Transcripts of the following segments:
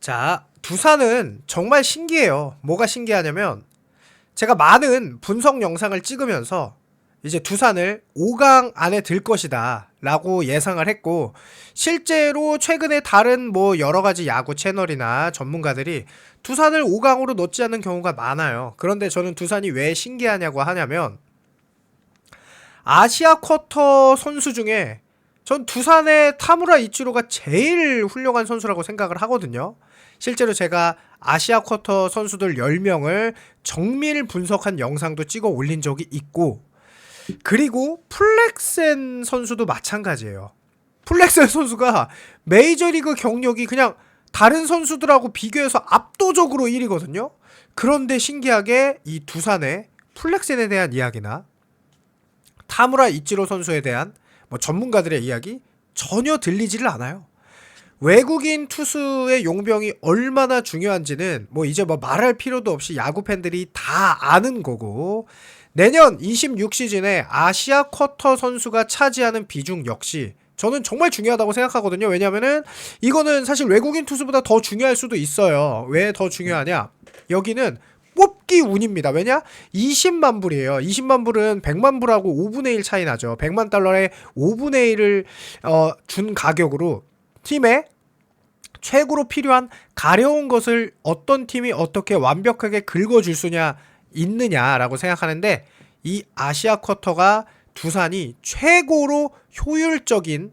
자, 두산은 정말 신기해요. 뭐가 신기하냐면 제가 많은 분석 영상을 찍으면서 이제 두산을 5강 안에 들 것이다 라고 예상을 했고, 실제로 최근에 다른 뭐 여러가지 야구 채널이나 전문가들이 두산을 5강으로 넣지 않는 경우가 많아요. 그런데 저는 두산이 왜 신기하냐고 하냐면, 아시아 쿼터 선수 중에 전 두산의 타무라 이치로가 제일 훌륭한 선수라고 생각을 하거든요. 실제로 제가 아시아 쿼터 선수들 10명을 정밀 분석한 영상도 찍어 올린 적이 있고, 그리고 플렉센 선수도 마찬가지예요. 플렉센 선수가 메이저리그 경력이 그냥 다른 선수들하고 비교해서 압도적으로 1위거든요. 그런데 신기하게 이 두산의 플렉센에 대한 이야기나 타무라 이치로 선수에 대한 뭐 전문가들의 이야기 전혀 들리지를 않아요. 외국인 투수의 용병이 얼마나 중요한지는 뭐 이제 뭐 말할 필요도 없이 야구 팬들이 다 아는 거고, 내년 26시즌에 아시아 쿼터 선수가 차지하는 비중 역시 저는 정말 중요하다고 생각하거든요. 왜냐면은 이거는 사실 외국인 투수보다 더 중요할 수도 있어요. 왜 더 중요하냐? 여기는 뽑기 운입니다. 왜냐? 20만 불이에요. 20만 불은 100만 불하고 5분의 1 차이 나죠. 100만 달러에 5분의 1을 준 가격으로 팀에 최고로 필요한 가려운 것을 어떤 팀이 어떻게 완벽하게 긁어줄 수냐 있느냐라고 생각하는데, 이 아시아 쿼터가 두산이 최고로 효율적인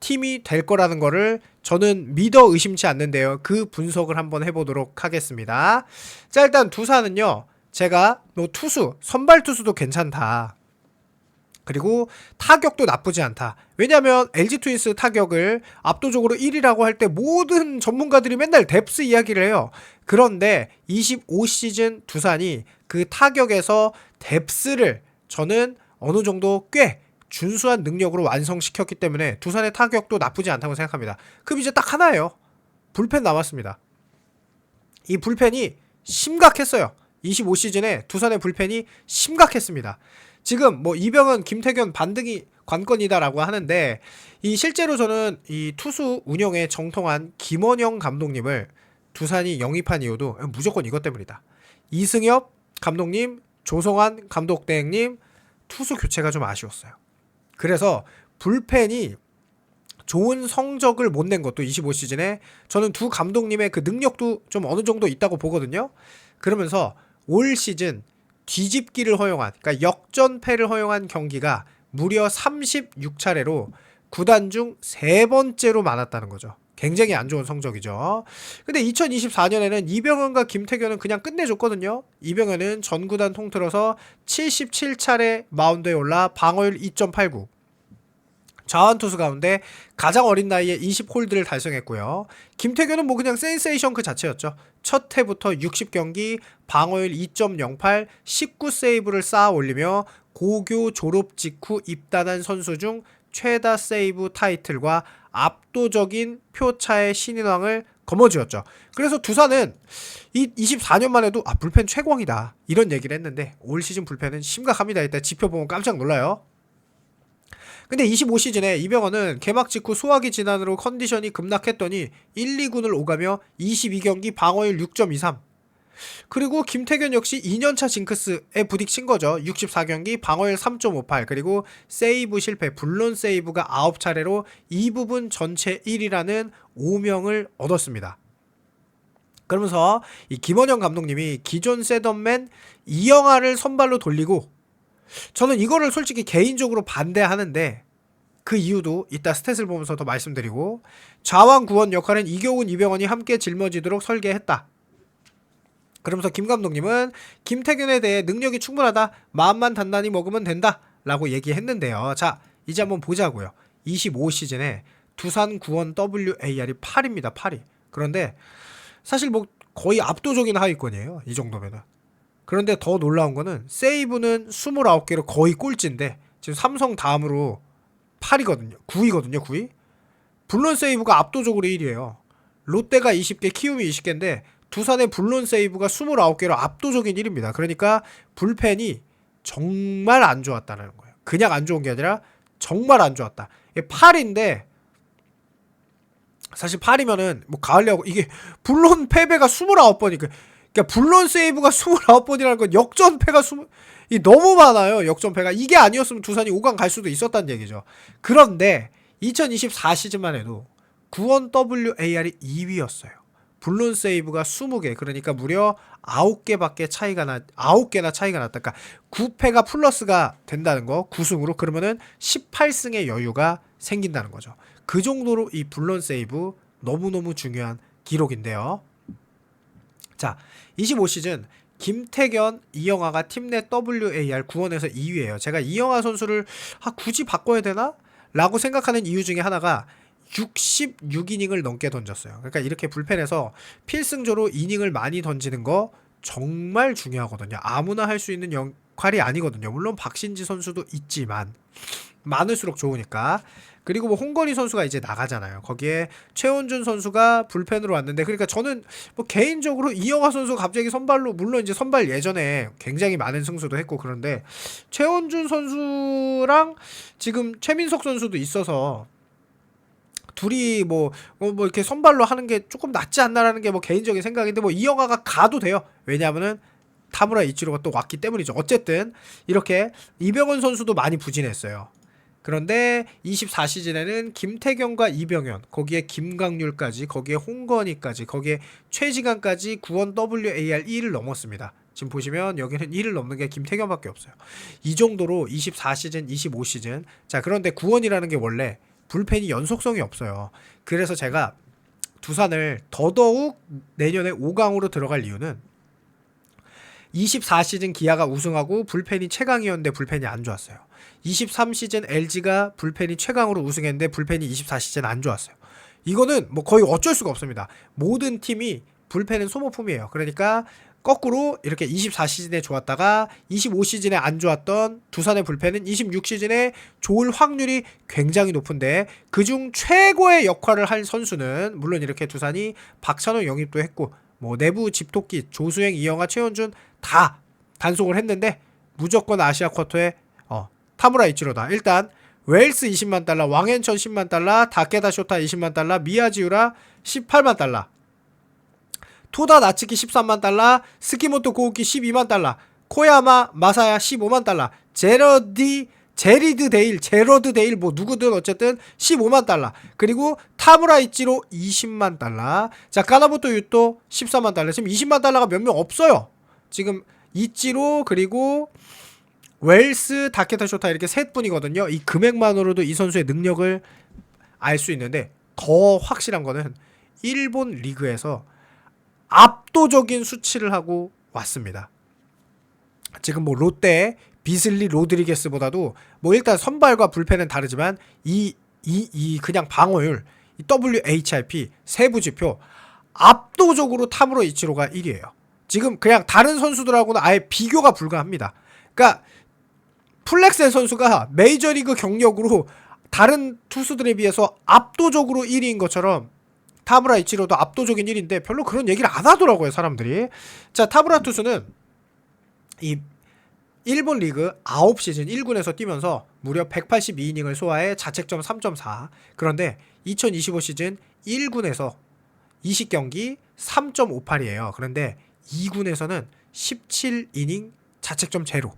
팀이 될 거라는 거를 저는 믿어 의심치 않는데요. 그 분석을 한번 해보도록 하겠습니다. 자, 일단 두산은요, 제가 뭐 투수, 선발 투수도 괜찮다, 그리고 타격도 나쁘지 않다. 왜냐면 LG 트윈스 타격을 압도적으로 1위라고 할 때 모든 전문가들이 맨날 뎁스 이야기를 해요. 그런데 25시즌 두산이 그 타격에서 뎁스를 저는 어느 정도 꽤 준수한 능력으로 완성시켰기 때문에 두산의 타격도 나쁘지 않다고 생각합니다. 그럼 이제 딱 하나예요. 불펜 남았습니다. 이 불펜이 심각했어요. 25시즌에 두산의 불펜이 심각했습니다. 지금 뭐 이병헌, 김태균 반등이 관건이다라고 하는데, 이 실제로 저는 이 투수 운영에 정통한 김원영 감독님을 두산이 영입한 이유도 무조건 이것 때문이다. 이승엽 감독님, 조성환 감독 대행님 투수 교체가 좀 아쉬웠어요. 그래서 불펜이 좋은 성적을 못 낸 것도 25시즌에 저는 두 감독님의 그 능력도 좀 어느 정도 있다고 보거든요. 그러면서 올 시즌 뒤집기를 허용한, 그러니까 역전패를 허용한 경기가 무려 36차례로 구단 중 3번째로 많았다는 거죠. 굉장히 안 좋은 성적이죠. 근데 2024년에는 이병헌과 김태균은 그냥 끝내줬거든요. 이병헌은 전 구단 통틀어서 77차례 마운드에 올라 방어율 2.89, 자완투수 가운데 가장 어린 나이에 20홀드를 달성했고요. 김태균은 뭐 그냥 센세이션 그 자체였죠. 첫 해부터 60경기, 방어율 2.08, 19세이브를 쌓아 올리며 고교 졸업 직후 입단한 선수 중 최다 세이브 타이틀과 압도적인 표차의 신인왕을 거머쥐었죠. 그래서 두산은 이 24년만 해도 불펜 최고왕이다 이런 얘기를 했는데, 올 시즌 불펜은 심각합니다. 이따 지표 보면 깜짝 놀라요. 근데 25시즌에 이병헌은 개막 직후 소화기 질환으로 컨디션이 급락했더니 1, 2군을 오가며 22경기 방어율 6.23. 그리고 김태균 역시 2년차 징크스에 부딪힌 거죠. 64경기 방어율 3.58. 그리고 세이브 실패, 불론 세이브가 9차례로 이 부분 전체 1위라는 오명을 얻었습니다. 그러면서 이 김원영 감독님이 기존 셋업맨 이영하를 선발로 돌리고, 저는 이거를 솔직히 개인적으로 반대하는데 그 이유도 이따 스탯을 보면서 더 말씀드리고, 좌완 구원 역할은 이교훈, 이병헌이 함께 짊어지도록 설계했다. 그러면서 김 감독님은 김태균에 대해 능력이 충분하다, 마음만 단단히 먹으면 된다 라고 얘기했는데요. 자, 이제 한번 보자고요. 25시즌에 두산 구원 WAR이 8입니다. 8위. 그런데 사실 뭐 거의 압도적인 하위권이에요. 이 정도면은. 그런데 더 놀라운 거는 세이브는 29개로 거의 꼴찌인데 지금 삼성 다음으로 8위거든요. 9위거든요. 9위. 불론 세이브가 압도적으로 1위에요. 롯데가 20개, 키움이 20개인데 두산의 불론 세이브가 29개로 압도적인 1위입니다. 그러니까 불펜이 정말 안 좋았다는 거예요. 그냥 안 좋은 게 아니라 정말 안 좋았다. 8인데 사실 8이면은 뭐 가을야구 이게 불론 패배가 29번이니까 그러니까 불론 세이브가 29번이라는 건 역전패가 이 너무 많아요. 역전패가. 이게 아니었으면 두산이 5강 갈 수도 있었다는 얘기죠. 그런데 2024 시즌만 해도 구원 WAR이 2위였어요. 불론 세이브가 20개. 그러니까 무려 9개밖에 차이가 9개나 차이가 났다. 그러니까 9패가 플러스가 된다는 거. 9승으로. 그러면은 18승의 여유가 생긴다는 거죠. 그 정도로 이 불론 세이브 너무너무 중요한 기록인데요. 자, 25시즌 김태견, 이영하가 팀 내 WAR 구원에서 2위예요. 제가 이영하 선수를 굳이 바꿔야 되나? 라고 생각하는 이유 중에 하나가 66이닝을 넘게 던졌어요. 그러니까 이렇게 불펜에서 필승조로 이닝을 많이 던지는 거 정말 중요하거든요. 아무나 할 수 있는 역할이 아니거든요. 물론 박신지 선수도 있지만 많을수록 좋으니까. 그리고 뭐 홍건희 선수가 이제 나가잖아요. 거기에 최원준 선수가 불펜으로 왔는데, 그러니까 저는 뭐 개인적으로 이영하 선수가 갑자기 선발로, 물론 이제 선발 예전에 굉장히 많은 승수도 했고 그런데 최원준 선수랑 지금 최민석 선수도 있어서 둘이 뭐 이렇게 선발로 하는 게 조금 낫지 않나라는 게 뭐 개인적인 생각인데, 뭐 이영하가 가도 돼요. 왜냐하면은 타무라 이치로가 또 왔기 때문이죠. 어쨌든 이렇게 이병헌 선수도 많이 부진했어요. 그런데 24시즌에는 김태경과 이병현, 거기에 김강률까지, 거기에 홍건희까지, 거기에 최지강까지 구원 WAR 1을 넘었습니다. 지금 보시면 여기는 1을 넘는 게 김태경밖에 없어요. 이 정도로 24시즌, 25시즌. 자, 그런데 구원이라는 게 원래 불펜이 연속성이 없어요. 그래서 제가 두산을 더더욱 내년에 5강으로 들어갈 이유는 24시즌 기아가 우승하고 불펜이 최강이었는데 불펜이 안 좋았어요. 23시즌 LG가 불펜이 최강으로 우승했는데 불펜이 24시즌 안 좋았어요. 이거는 뭐 거의 어쩔 수가 없습니다. 모든 팀이 불펜은 소모품이에요. 그러니까 거꾸로 이렇게 24시즌에 좋았다가 25시즌에 안 좋았던 두산의 불펜은 26시즌에 좋을 확률이 굉장히 높은데, 그중 최고의 역할을 할 선수는 물론 이렇게 두산이 박찬호 영입도 했고 뭐 내부 집토끼 조수행, 이영하, 최원준 다 단속을 했는데 무조건 아시아 쿼터에 타무라 이치로다. 일단 웰스 20만 달러, 왕앤천 10만 달러, 다케다 쇼타 20만 달러, 미야지우라 18만 달러, 토다 나츠키 13만 달러, 스키모토 고우키 12만 달러, 코야마 마사야 15만 달러, 제러드 데일 뭐 누구든 어쨌든 15만 달러, 그리고 타무라 이치로 20만 달러. 자, 까나부토 유토 14만 달러. 지금 20만 달러가 몇 명 없어요. 지금 이치로 그리고 웰스, 다케타 쇼타 이렇게 셋 분이거든요. 이 금액만으로도 이 선수의 능력을 알 수 있는데, 더 확실한 거는 일본 리그에서 압도적인 수치를 하고 왔습니다. 지금 뭐 롯데 비슬리 로드리게스보다도 뭐 일단 선발과 불펜은 다르지만 이 그냥 방어율, 이 WHIP 세부 지표 압도적으로 타무로 이치로가 1위예요. 지금 그냥 다른 선수들하고는 아예 비교가 불가합니다. 그러니까 플렉센 선수가 메이저리그 경력으로 다른 투수들에 비해서 압도적으로 1위인 것처럼 타무라 이치로도 압도적인 1위인데 별로 그런 얘기를 안 하더라고요, 사람들이. 자, 타무라 투수는 이 일본 리그 9시즌 1군에서 뛰면서 무려 182이닝을 소화해 자책점 3.4. 그런데 2025 시즌 1군에서 20경기 3.58이에요. 그런데 2군에서는 17이닝 자책점 제로.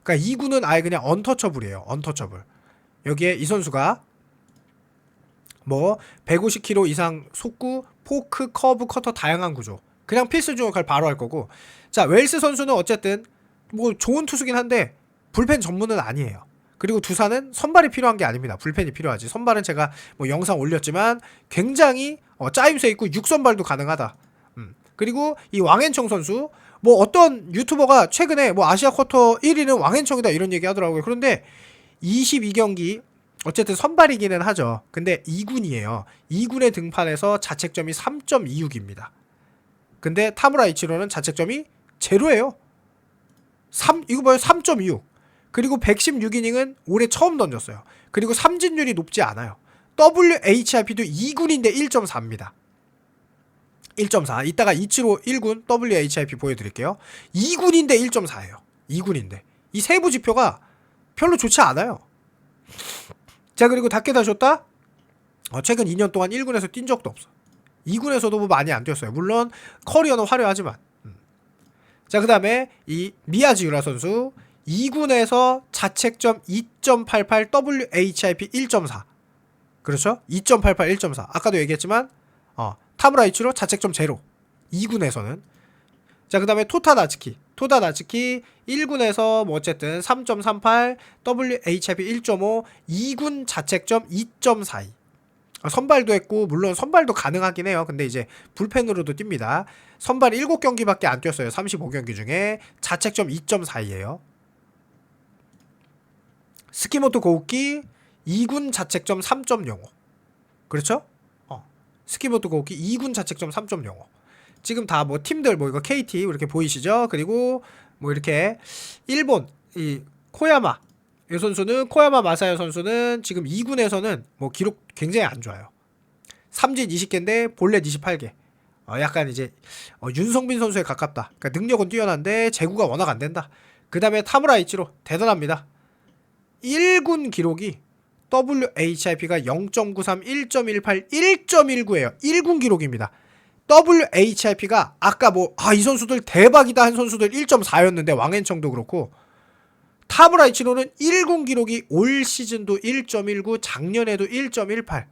그러니까 2군은 아예 그냥 언터처블이에요. 언터처블. 여기에 이 선수가 뭐 150km 이상 속구, 포크, 커브, 커터 다양한 구조. 그냥 필수 역할 바로 할 거고. 자, 웰스 선수는 어쨌든 뭐 좋은 투수긴 한데 불펜 전문은 아니에요. 그리고 두산은 선발이 필요한 게 아닙니다. 불펜이 필요하지. 선발은 제가 뭐 영상 올렸지만 굉장히 짜임새 있고 6선발도 가능하다. 그리고 이 왕앤청 선수, 뭐 어떤 유튜버가 최근에 뭐 아시아 쿼터 1위는 왕앤청이다 이런 얘기 하더라고요. 그런데 22경기 어쨌든 선발이기는 하죠. 근데 2군이에요. 2군에 등판해서 자책점이 3.26입니다. 근데 타무라 이치로는 자책점이 제로예요. 이거 봐요. 3.26. 그리고 116이닝은 올해 처음 던졌어요. 그리고 삼진율이 높지 않아요. WHIP도 2군인데 1.4입니다. 1.4. 이따가 이치로 1군 WHIP 보여드릴게요. 2군인데 1.4예요. 2군인데. 이 세부 지표가 별로 좋지 않아요. 자, 그리고 다케다 쇼타 최근 2년 동안 1군에서 뛴 적도 없어. 2군에서도 뭐 많이 안 뛰었어요. 물론 커리어는 화려하지만. 자, 그 다음에 이 미야지 유라 선수 2군에서 자책점 2.88 WHIP 1.4. 그렇죠? 2.88 1.4. 아까도 얘기했지만 타무라 이치로 자책점 0. 2군에서는. 자, 그 다음에 토타 나츠키 1군에서 뭐 어쨌든 3.38 WHIP 1.5 2군 자책점 2.42. 선발도 했고 물론 선발도 가능하긴 해요. 근데 이제 불펜으로도 뜁니다. 선발 7경기밖에 안 뛰었어요. 35경기 중에 자책점 2.42예요. 스키모토 고우키 2군 자책점 3.05. 그렇죠? 스키모토 고우키 2군 자책점 3.05. 지금 다 뭐 팀들 뭐 이거 KT 이렇게 보이시죠? 그리고 뭐 이렇게 일본 이 코야마 이 선수는 코야마 마사야 선수는 지금 2군에서는 뭐 기록 굉장히 안 좋아요. 삼진 20개인데 볼넷 28개. 약간 이제 윤성빈 선수에 가깝다. 그러니까 능력은 뛰어난데 제구가 워낙 안 된다. 그 다음에 타무라 이치로 대단합니다. 1군 기록이 WHIP가 0.93, 1.18, 1.19예요. 1군 기록입니다. WHIP가 아까 뭐 이 선수들 대박이다 한 선수들 1.4였는데 왕앤청도 그렇고 타무라 이치로는 1군 기록이 올 시즌도 1.19, 작년에도 1.18.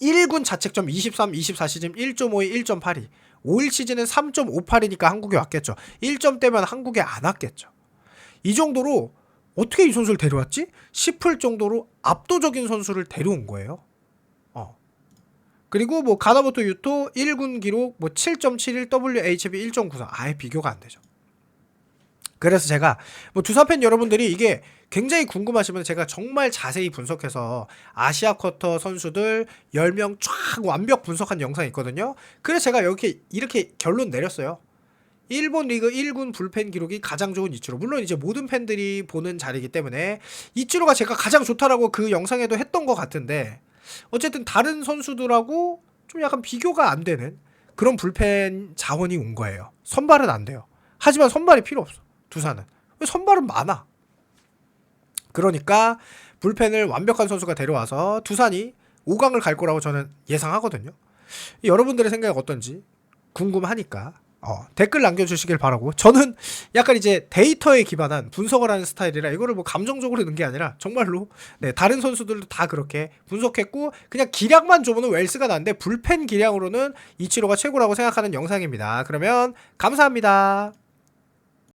1군 자책점 23, 24 시즌 1.52, 1.82. 올 시즌은 3.58이니까 한국에 왔겠죠. 1점대면 한국에 안 왔겠죠. 이 정도로 어떻게 이 선수를 데려왔지? 싶을 정도로 압도적인 선수를 데려온 거예요. 그리고 뭐 가나모토 유토 1군 기록 뭐 7.71 WHB 1.94. 아예 비교가 안 되죠. 그래서 제가 뭐 두산팬 여러분들이 이게 굉장히 궁금하시면 제가 정말 자세히 분석해서 아시아 쿼터 선수들 10명 쫙 완벽 분석한 영상이 있거든요. 그래서 제가 이렇게 결론 내렸어요. 일본 리그 1군 불펜 기록이 가장 좋은 이치로. 물론 이제 모든 팬들이 보는 자리이기 때문에 이치로가 제가 가장 좋다라고 그 영상에도 했던 것 같은데 어쨌든 다른 선수들하고 좀 약간 비교가 안 되는 그런 불펜 자원이 온 거예요. 선발은 안 돼요. 하지만 선발이 필요 없어. 두산은. 왜 선발은 많아. 그러니까 불펜을 완벽한 선수가 데려와서 두산이 5강을 갈 거라고 저는 예상하거든요. 여러분들의 생각이 어떤지 궁금하니까 댓글 남겨주시길 바라고. 저는 약간 이제 데이터에 기반한 분석을 하는 스타일이라 이거를 뭐 감정적으로 넣은 게 아니라 정말로 다른 선수들도 다 그렇게 분석했고 그냥 기량만 줘보는 웰스가 난데 불펜 기량으로는 이치로가 최고라고 생각하는 영상입니다. 그러면 감사합니다.